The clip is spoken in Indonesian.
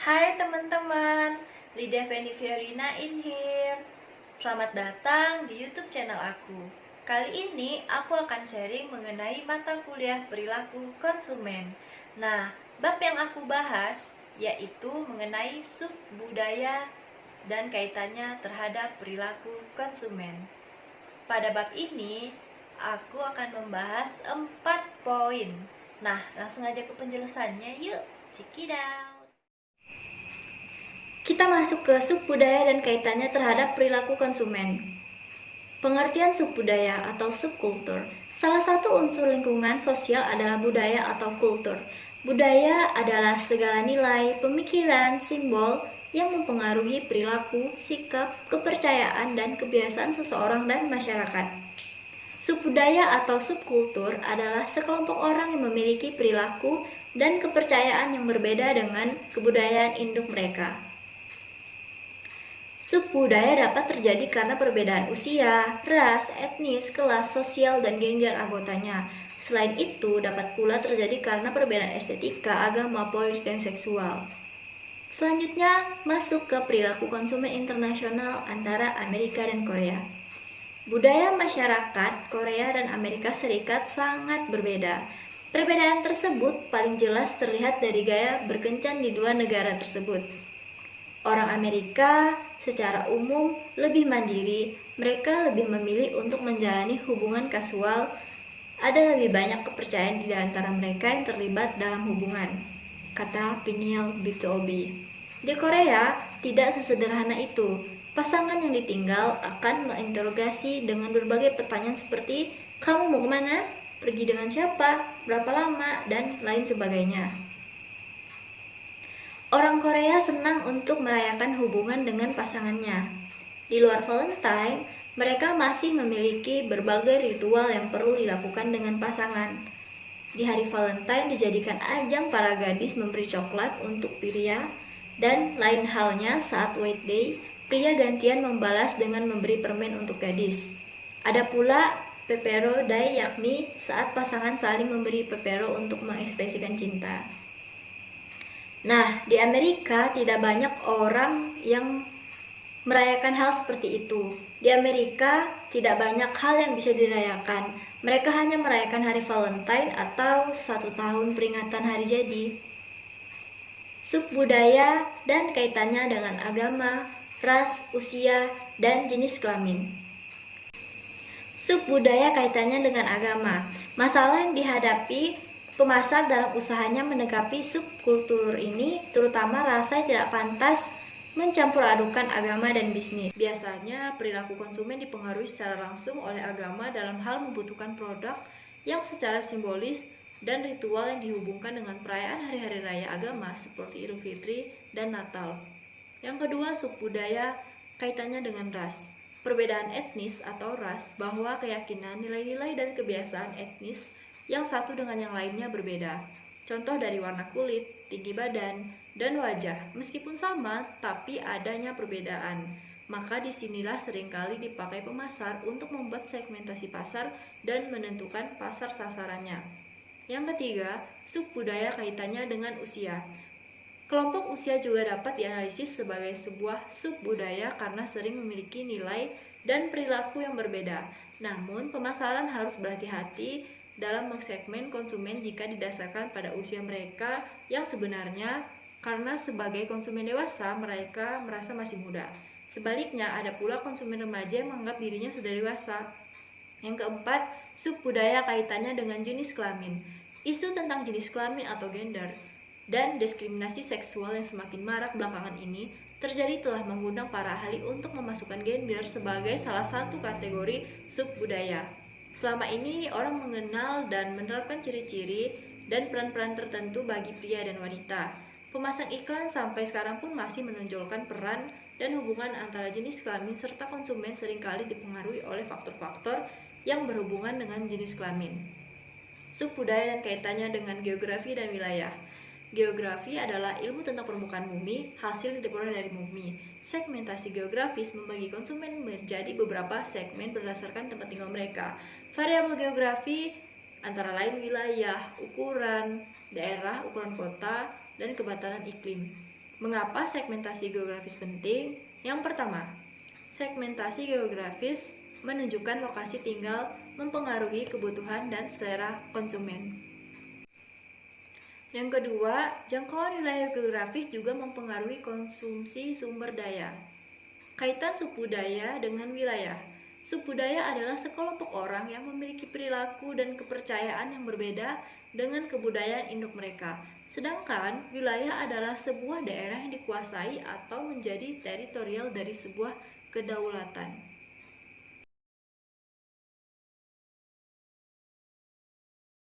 Hai teman-teman, Lydia Feni Fiorina in here. Selamat datang di YouTube channel aku. Kali ini aku akan sharing mengenai mata kuliah perilaku konsumen. Nah, bab yang aku bahas yaitu mengenai sub budaya dan kaitannya terhadap perilaku konsumen. Pada bab ini, aku akan membahas 4 poin. Nah, langsung aja ke penjelasannya yuk. Check it out. Kita masuk ke subbudaya dan kaitannya terhadap perilaku konsumen. Pengertian subbudaya atau subkultur. Salah satu unsur lingkungan sosial adalah budaya atau kultur. Budaya adalah segala nilai, pemikiran, simbol yang mempengaruhi perilaku, sikap, kepercayaan, dan kebiasaan seseorang dan masyarakat. Subbudaya atau subkultur adalah sekelompok orang yang memiliki perilaku dan kepercayaan yang berbeda dengan kebudayaan induk mereka. Subbudaya dapat terjadi karena perbedaan usia, ras, etnis, kelas sosial, dan gender anggotanya. Selain itu, dapat pula terjadi karena perbedaan estetika, agama, politik, dan seksual. Selanjutnya, masuk ke perilaku konsumen internasional antara Amerika dan Korea. Budaya masyarakat Korea dan Amerika Serikat sangat berbeda. Perbedaan tersebut paling jelas terlihat dari gaya berkencan di dua negara tersebut. Orang Amerika secara umum lebih mandiri, mereka lebih memilih untuk menjalani hubungan kasual. Ada lebih banyak kepercayaan di antara mereka yang terlibat dalam hubungan, kata Peniel Bitobi. Di Korea, tidak sesederhana itu. Pasangan yang ditinggal akan menginterogasi dengan berbagai pertanyaan seperti, kamu mau kemana? Pergi dengan siapa? Berapa lama? Dan lain sebagainya. Orang Korea senang untuk merayakan hubungan dengan pasangannya. Di luar Valentine, mereka masih memiliki berbagai ritual yang perlu dilakukan dengan pasangan. Di hari Valentine dijadikan ajang para gadis memberi coklat untuk pria, dan lain halnya saat White Day, pria gantian membalas dengan memberi permen untuk gadis. Ada pula Pepero Day, yakni saat pasangan saling memberi pepero untuk mengekspresikan cinta. Nah, di Amerika tidak banyak orang yang merayakan hal seperti itu. Di Amerika tidak banyak hal yang bisa dirayakan. Mereka hanya merayakan hari Valentine atau 1 tahun peringatan hari jadi. Subbudaya dan kaitannya dengan agama, ras, usia, dan jenis kelamin. Subbudaya kaitannya dengan agama. Masalah yang dihadapi pemasar dalam usahanya mendekapi subkultur ini, terutama rasa yang tidak pantas mencampur adukan agama dan bisnis. Biasanya perilaku konsumen dipengaruhi secara langsung oleh agama dalam hal membutuhkan produk yang secara simbolis dan ritual yang dihubungkan dengan perayaan hari-hari raya agama seperti Idul Fitri dan Natal. Yang kedua, subbudaya kaitannya dengan ras. Perbedaan etnis atau ras, bahwa keyakinan, nilai-nilai, dan kebiasaan etnis yang satu dengan yang lainnya berbeda. Contoh dari warna kulit, tinggi badan, dan wajah. Meskipun sama, tapi adanya perbedaan. Maka disinilah seringkali dipakai pemasar untuk membuat segmentasi pasar dan menentukan pasar sasarannya. Yang ketiga, subbudaya kaitannya dengan usia. Kelompok usia juga dapat dianalisis sebagai sebuah subbudaya karena sering memiliki nilai dan perilaku yang berbeda. Namun, pemasaran harus berhati-hati dalam mengsegmen konsumen jika didasarkan pada usia mereka yang sebenarnya, karena sebagai konsumen dewasa mereka merasa masih muda. Sebaliknya, ada pula konsumen remaja yang menganggap dirinya sudah dewasa. Yang keempat, subbudaya kaitannya dengan jenis kelamin. Isu tentang jenis kelamin atau gender dan diskriminasi seksual yang semakin marak belakangan ini terjadi telah mengundang para ahli untuk memasukkan gender sebagai salah satu kategori subbudaya. Selama ini orang mengenal dan menerapkan ciri-ciri dan peran-peran tertentu bagi pria dan wanita. Pemasang iklan sampai sekarang pun masih menonjolkan peran dan hubungan antara jenis kelamin serta konsumen seringkali dipengaruhi oleh faktor-faktor yang berhubungan dengan jenis kelamin. Subbudaya dan kaitannya dengan geografi dan wilayah. Geografi adalah ilmu tentang permukaan bumi, hasil yang diperoleh dari bumi. Segmentasi geografis membagi konsumen menjadi beberapa segmen berdasarkan tempat tinggal mereka. Variabel geografi antara lain wilayah, ukuran daerah, ukuran kota, dan kebatalan iklim. Mengapa segmentasi geografis penting? Yang pertama, segmentasi geografis menunjukkan lokasi tinggal mempengaruhi kebutuhan dan selera konsumen. Yang kedua, jangkauan wilayah geografis juga mempengaruhi konsumsi sumber daya. Kaitan suku daya dengan wilayah. Suku daya adalah sekelompok orang yang memiliki perilaku dan kepercayaan yang berbeda dengan kebudayaan induk mereka. Sedangkan wilayah adalah sebuah daerah yang dikuasai atau menjadi teritorial dari sebuah kedaulatan.